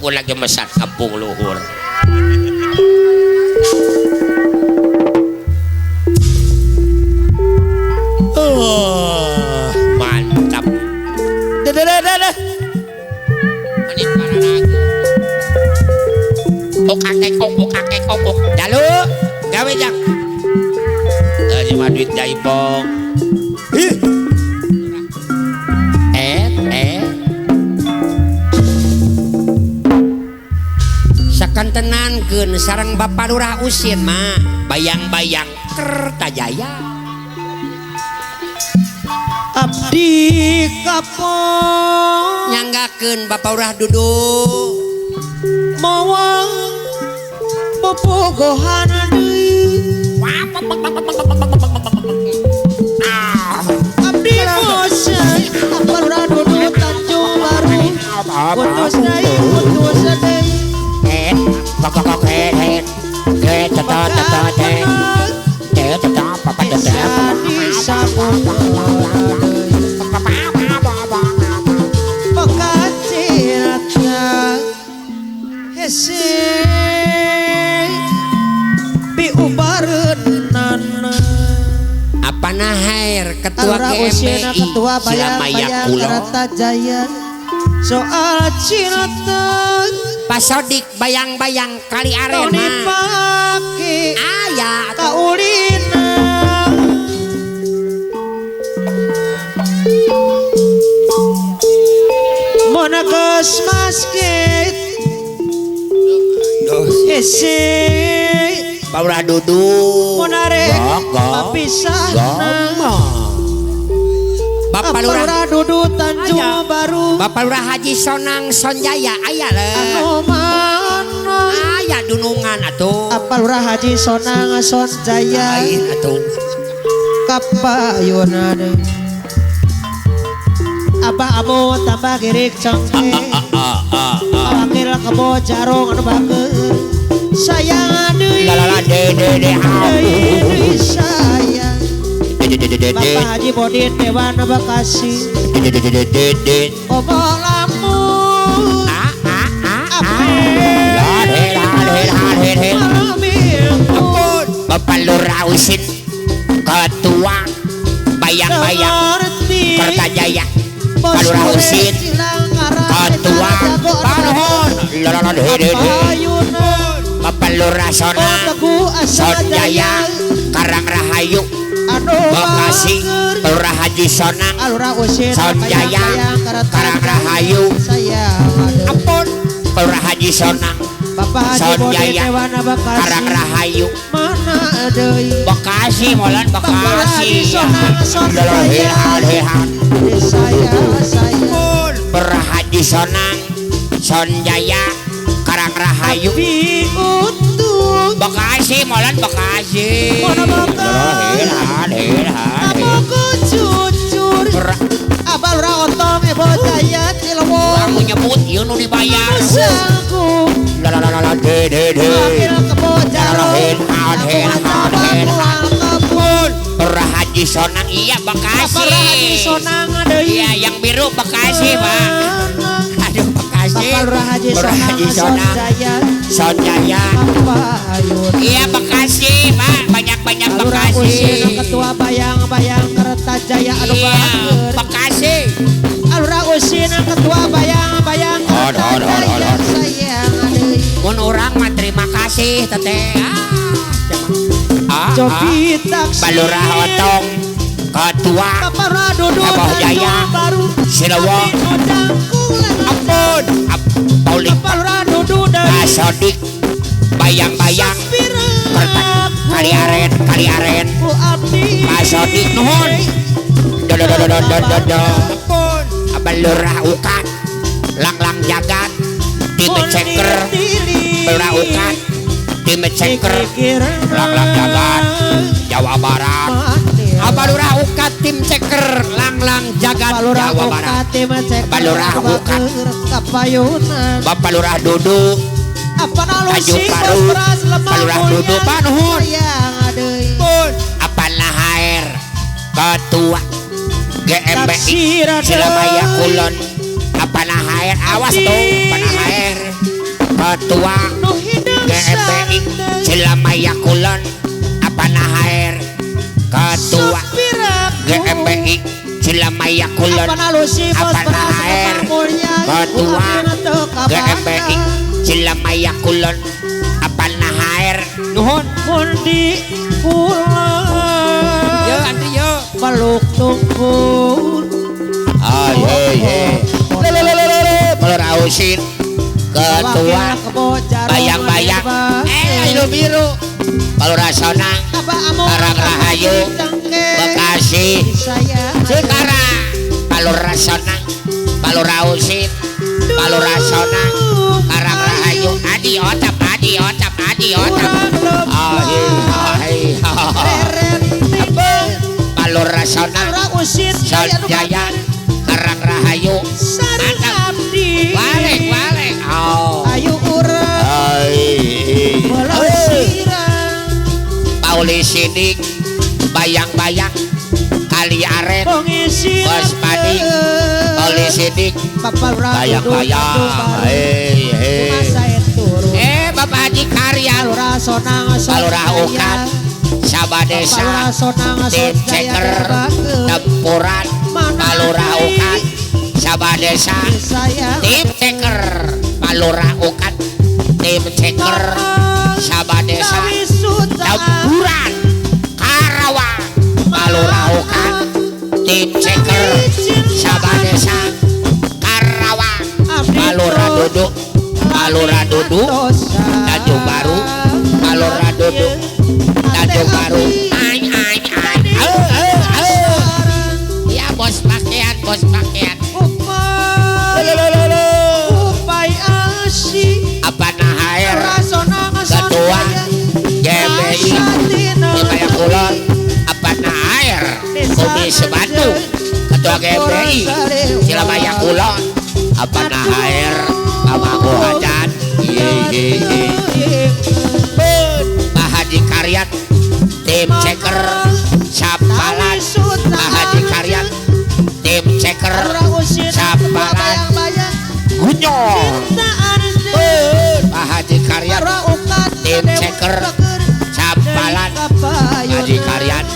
pun lagi mesat kampung luhur. Mantap. Dah. Ini para lagi. Kakek. Dalu, gawe jang. Dari duit jaipong. Sakantenankeun sareng Bapak Lurah Usin mah bayang-bayang Kertajaya. Abdi kapong Nyanggakeun Bapak Lurah duduk mawa bobogohan deui. Abdi bose Bapak Lurah duduk Tanjung Baru. Putus deui apa nahair ketua GMBI ketua Silamaya Kulo Kertajaya soal cinta Pasodik bayang-bayang kali arena ayah kaulina monages masjid isi Baura duduk monare papisahna Bapak Lurah duduk Tanjung Baru. Bapak Lurah Haji Sonang Sonjaya aya le anu mana aya dunungan atuh Bapak Lurah Haji Sonang Sonjaya lain atuh kapayuna deui Abah amo tambah girik congke akil kebo jarong anu bageun sayang deui lalala de sayang Bapak Haji Bodin Dewan Bekasi obok lamun Bapak Lurah Usin ketua bayang-bayang Kertajaya Bapak Lurah Usin ketua Panuhun Bapak Lurah Sonjaya Karangrahayu Bekasi Lurah Haji Sonang Sonjaya Karangrahayu ampun Lurah Haji Sonang Sonjaya Karangrahayu mana deui Bekasi molan Bekasi Lurah Haji Sonang Sonjaya Karangrahayu Bekasi molan Bekasi Abah Lurah Otong Ebo Jaya Cilebon kamu nyebut ieu nu dibayar sanggup lalalala de akil kebo jarong Lurah Haji Sonang iya Bekasi Bapak Haji Sonang deui iya yang biru Bekasi Pak aduh Bekasi Bapak Lurah Haji Sonang Sonjaya iya Bekasi Pak banyak Bekasi ketua bayang-bayang Kertajaya anu iya bager Bekasi Lurah Usin ketua bayang-bayang Kertajaya sayang deui mun urang mah terima kasih teteh Cobi taksi Bapak Lurah Otong ketua Bapak Lurah duduk Abah Jaya Baru Silawong ampun Paulik Bapak Lurah duduk dari Pasodik bayang-bayang kali aren Bu Abdi Pasodik nuhun ampun Abah Lurah Ukat lang jagat tim ceker Lurah Ukat tim ceker lang jagat Jawa Barat Abah Lurah Ukat tim ceker lang jagat Jawa Barat Bapak Lurah Ukat kapayunan Bapak Lurah duduk Tanjung Baru Bapak Lurah duduk panuhun apa nahair ketua GMBI Silamaya Kulon apa nahair awas tuh apa nahair ketua nu hidup GMBI santai Cilamaya Kulon Apana HR ketua GMBI Cilamaya Kulon apana lusi bos Apana HR ketua GMBI Cilamaya Kulon Apana HR nuhun mundi pulang yo antri yo peluk tungkun Melurausin ketua bayang-bayang ayo biru Palurasona Karang Rahayu Bekasi Cikarang Palurasona Palurausin Palurasona Karang Rahayu Adi otap Palurasona Sanjaya Karang Rahayu Balik ayu urang Pauli Sidik bayang-bayang Kali Aren Bos Padi Pauli Sidik bayang-bayang Bapak Haji Karya Palurah Ukan Sabadesa Tim Ceker Tempuran Palurah Ukan Sabadesa Tim Ceker Palurah Ukan Tim Ceker Sabadesa Tempuran Karawang Palurah Ukan Tim Ceker Sabadesa Karawang Palurah Duduk Palurah Duduk Tanjung Baru Palurah Duduk Tanjung Baru ya bos pakaian Apana HR ketua GMBI Cilamaya Kulon Apana HR Komisi Bandung ketua GMBI Cilamaya Kulon Apana HR Amaku Hajan Pak Haji Karyat Tim Ceker Sampalan Pak Haji Karyat Tim Ceker Sampalan Gunyong Pak Haji Karyat Tim Ceker Sampalan Haji Karyat